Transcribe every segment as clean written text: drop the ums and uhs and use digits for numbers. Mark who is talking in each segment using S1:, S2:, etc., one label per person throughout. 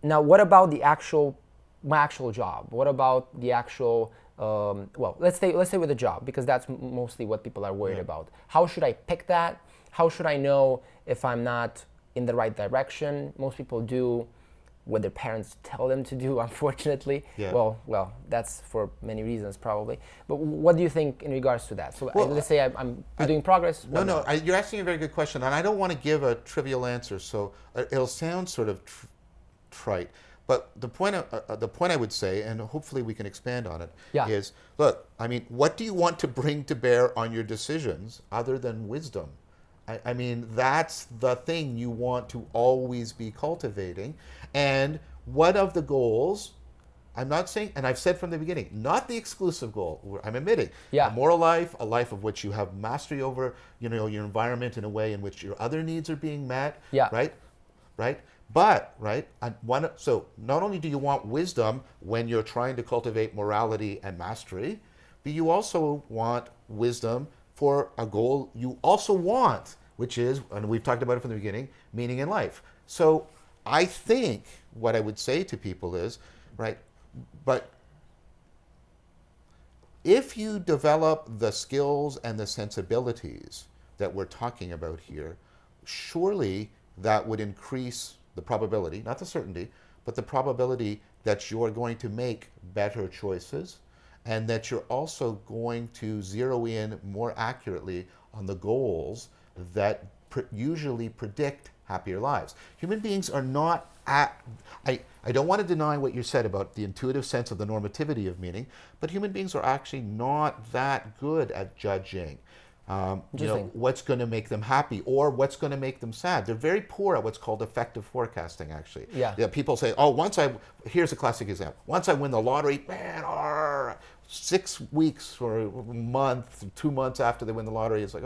S1: Now, what about my actual job? What about the actual, well, let's say with a job, because that's mostly what people are worried about. How should I pick that? How should I know if I'm not in the right direction? Most people do what their parents tell them to do, unfortunately.
S2: Yeah.
S1: Well, that's for many reasons probably. But what do you think in regards to that? So
S2: Well,
S1: let's say I'm doing progress.
S2: No, you're asking a very good question, and I don't want to give a trivial answer, so it'll sound sort of trite. But the point I would say, and hopefully we can expand on it, is look, I mean, what do you want to bring to bear on your decisions other than wisdom? I mean, that's the thing you want to always be cultivating. And one of the goals, I'm not saying, and I've said from the beginning, not the exclusive goal. I'm admitting a moral life, a life of which you have mastery over, your environment in a way in which your other needs are being met. Right. But so not only do you want wisdom when you're trying to cultivate morality and mastery, but you also want wisdom for a goal you also want, which is, and we've talked about it from the beginning, meaning in life. So I think what I would say to people is, but if you develop the skills and the sensibilities that we're talking about here, surely that would increase the probability, not the certainty, but the probability that you're going to make better choices, and that you're also going to zero in more accurately on the goals that usually predict happier lives. Human beings are not I don't want to deny what you said about the intuitive sense of the normativity of meaning, but human beings are actually not that good at judging what's going to make them happy or what's going to make them sad. They're very poor at what's called effective forecasting, actually. People say, here's a classic example. Once I win the lottery, man, 6 weeks or a month, 2 months after they win the lottery, it's like,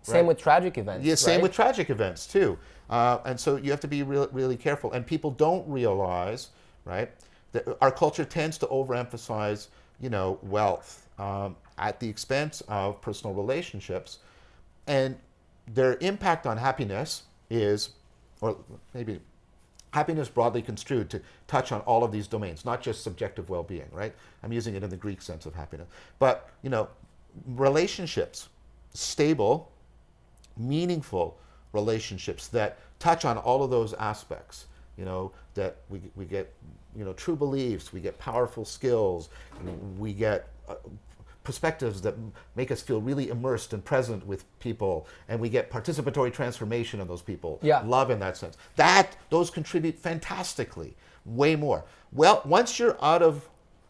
S1: Same with tragic events.
S2: Yeah, same with tragic events too. And so you have to be really careful. And people don't realize, that our culture tends to overemphasize, wealth at the expense of personal relationships. And their impact on happiness is, or maybe happiness broadly construed to touch on all of these domains, not just subjective well-being, right? I'm using it in the Greek sense of happiness. But, relationships, stable, meaningful relationships that touch on all of those aspects, that we get, true beliefs, we get powerful skills, we get perspectives that make us feel really immersed and present with people, and we get participatory transformation of those people, love in that sense. Those contribute fantastically, way more. Well, once you're out of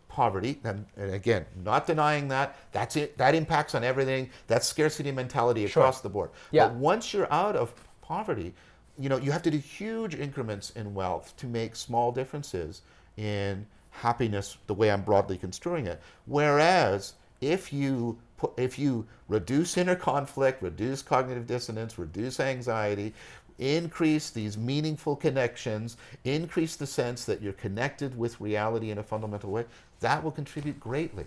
S2: poverty, and again, not denying that's it, that impacts on everything, that's scarcity mentality across the board. But once you're out of poverty, you have to do huge increments in wealth to make small differences in happiness, the way I'm broadly construing it. Whereas if you reduce inner conflict, reduce cognitive dissonance, reduce anxiety, increase these meaningful connections, increase the sense that you're connected with reality in a fundamental way, that will contribute greatly.